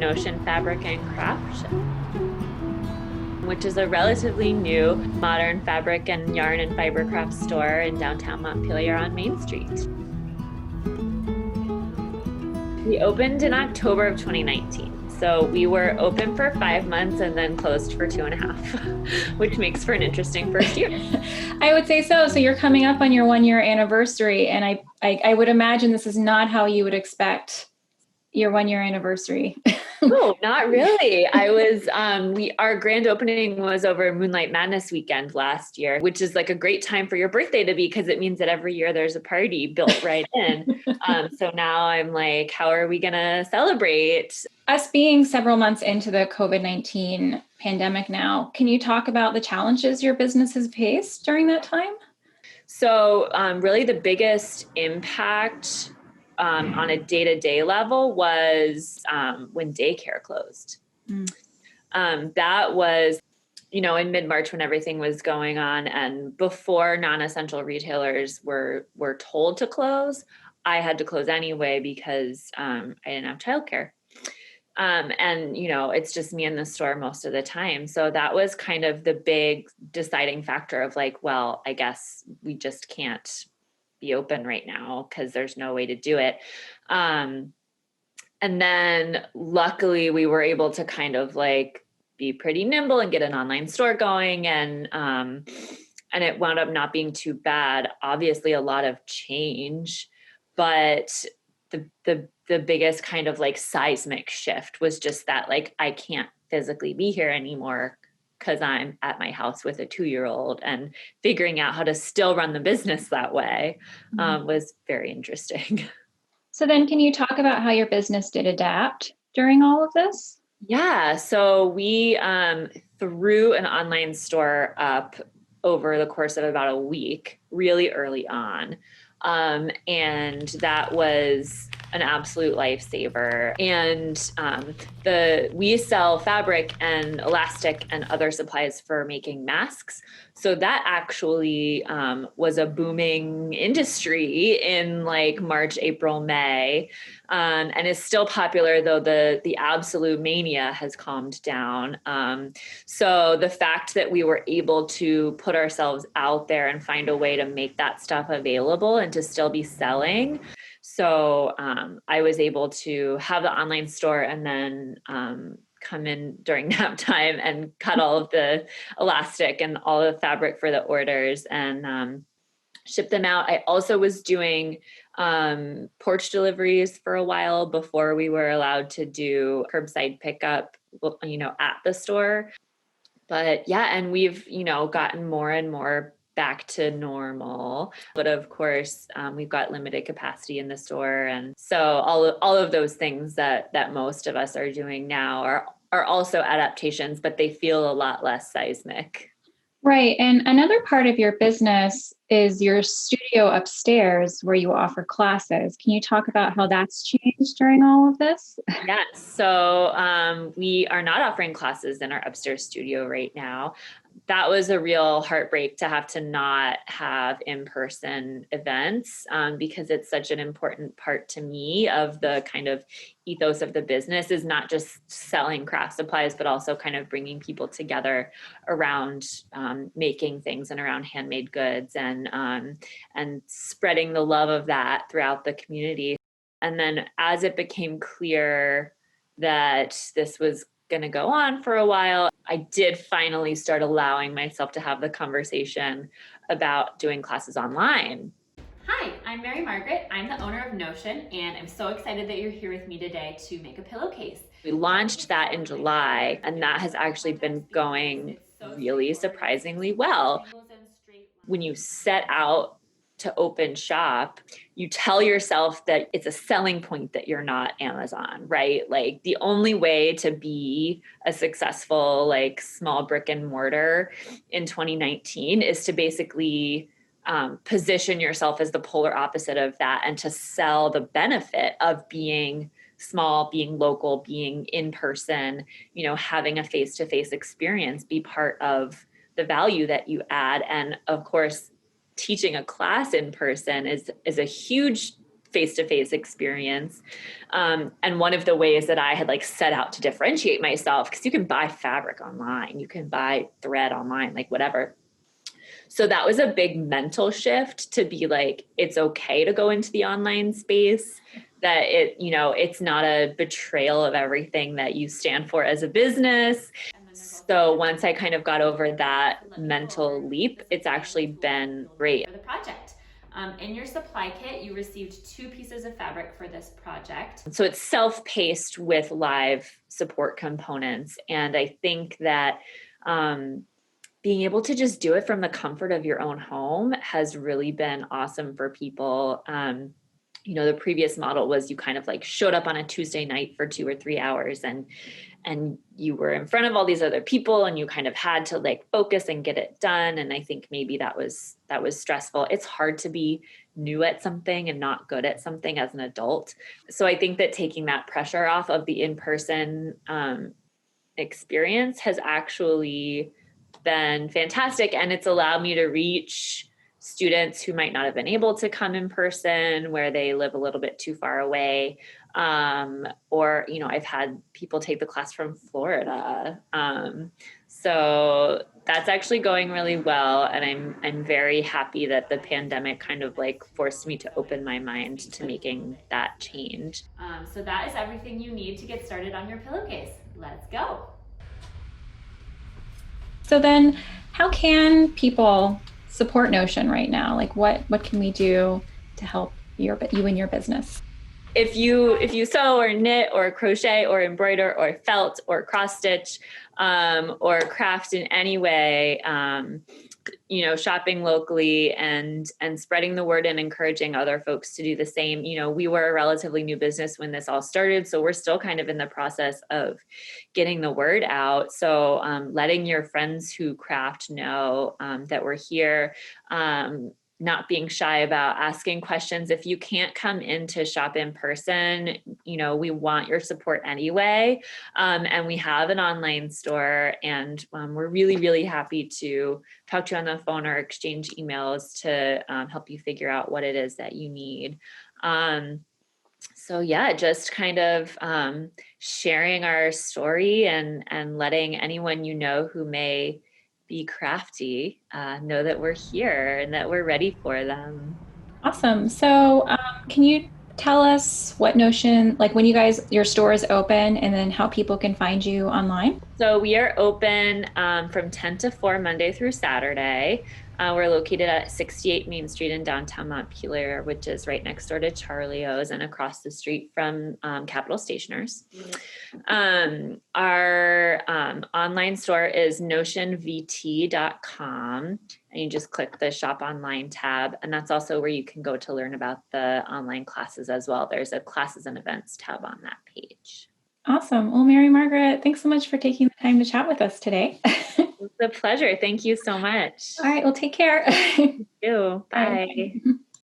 Notion Fabric and Craft, which is a relatively new modern fabric and yarn and fiber craft store in downtown Montpelier on Main Street. We opened in October of 2019. So we were open for 5 months and then closed for 2.5, which makes for an interesting first year. I would say so. So you're coming up on your 1-year anniversary, and I would imagine this is not how you would expect your 1-year anniversary. No, not really. Our grand opening was over Moonlight Madness weekend last year, which is like a great time for your birthday to be, because it means that every year there's a party built right in. So now I'm like, how are we going to celebrate? Us being several months into the COVID-19 pandemic now, can you talk about the challenges your business has faced during that time? So really the biggest impact on a day-to-day level was when daycare closed. That was, in mid-March when everything was going on, and before non-essential retailers were told to close. I had to close anyway because I didn't have childcare. And, it's just me in the store most of the time. So that was kind of the big deciding factor of like, well, I guess we just can't be open right now because there's no way to do it. And then luckily we were able to kind of like be pretty nimble and get an online store going. And it wound up not being too bad. Obviously a lot of change, but the biggest kind of like seismic shift was just that, like, I can't physically be here anymore because I'm at my house with a 2-year-old, and figuring out how to still run the business that way was very interesting. So then can you talk about how your business did adapt during all of this? Yeah. So we threw an online store up over the course of about a week, really early on. And that was an absolute lifesaver. And we sell fabric and elastic and other supplies for making masks. So that actually was a booming industry in like March, April, May, and is still popular, though the absolute mania has calmed down. So the fact that we were able to put ourselves out there and find a way to make that stuff available and to still be selling. So I was able to have the online store and then come in during nap time and cut all of the elastic and all the fabric for the orders and ship them out. I also was doing porch deliveries for a while before we were allowed to do curbside pickup, at the store. But yeah, and we've, gotten more and more back to normal. But of course, we've got limited capacity in the store. And so all of those things that most of us are doing now are also adaptations, but they feel a lot less seismic. Right. And another part of your business is your studio upstairs where you offer classes. Can you talk about how that's changed during all of this? Yes. So we are not offering classes in our upstairs studio right now. That was a real heartbreak to have to not have in-person events because it's such an important part to me of the kind of ethos of the business, is not just selling craft supplies, but also kind of bringing people together around making things and around handmade goods and spreading the love of that throughout the community. And then as it became clear that this was going to go on for a while, I did finally start allowing myself to have the conversation about doing classes online. Hi, I'm Mary Margaret. I'm the owner of Notion, and I'm so excited that you're here with me today to make a pillowcase. We launched that in July, and that has actually been going really surprisingly well. When you set out to open shop, you tell yourself that it's a selling point that you're not Amazon, right? Like the only way to be a successful, like small brick and mortar in 2019 is to basically position yourself as the polar opposite of that and to sell the benefit of being small, being local, being in person, having a face-to-face experience, be part of the value that you add. And of course, teaching a class in person is a huge face-to-face experience. And one of the ways that I had like set out to differentiate myself, because you can buy fabric online, you can buy thread online, like whatever. So that was a big mental shift to be like, it's okay to go into the online space, that it's not a betrayal of everything that you stand for as a business. So once I kind of got over that mental leap, it's actually been great. For the project. In your supply kit, you received 2 pieces of fabric for this project. So it's self-paced with live support components. And I think that being able to just do it from the comfort of your own home has really been awesome for people. The previous model was you kind of like showed up on a Tuesday night for 2 or 3 hours and you were in front of all these other people and you kind of had to like focus and get it done. And I think maybe that was stressful. It's hard to be new at something and not good at something as an adult. So I think that taking that pressure off of the in-person experience has actually been fantastic. And it's allowed me to reach students who might not have been able to come in person, where they live a little bit too far away. Or, I've had people take the class from Florida. So that's actually going really well. And I'm very happy that the pandemic kind of like forced me to open my mind to making that change. So that is everything you need to get started on your pillowcase. Let's go. So then how can people support Notion right now? Like what can we do to help you and your business? If you sew or knit or crochet or embroider or felt or cross stitch or craft in any way, shopping locally and spreading the word and encouraging other folks to do the same. We were a relatively new business when this all started, so we're still kind of in the process of getting the word out. So letting your friends who craft know that we're here. Not being shy about asking questions. If you can't come in to shop in person, we want your support anyway. And we have an online store, and we're really, really happy to talk to you on the phone or exchange emails to help you figure out what it is that you need. So yeah, just kind of sharing our story and letting anyone who may be crafty, know that we're here and that we're ready for them. Awesome. So can you tell us what Notion, like when your store is open, and then how people can find you online? So we are open from 10 to 4 Monday through Saturday. We're located at 68 Main Street in downtown Montpelier, which is right next door to Charlie O's and across the street from Capital Stationers. Our online store is notionvt.com, and you just click the shop online tab. And that's also where you can go to learn about the online classes as well. There's a classes and events tab on that page. Awesome. Well, Mary Margaret, thanks so much for taking the time to chat with us today. It's a pleasure. Thank you so much. All right. Well, take care. You too. Bye. Bye.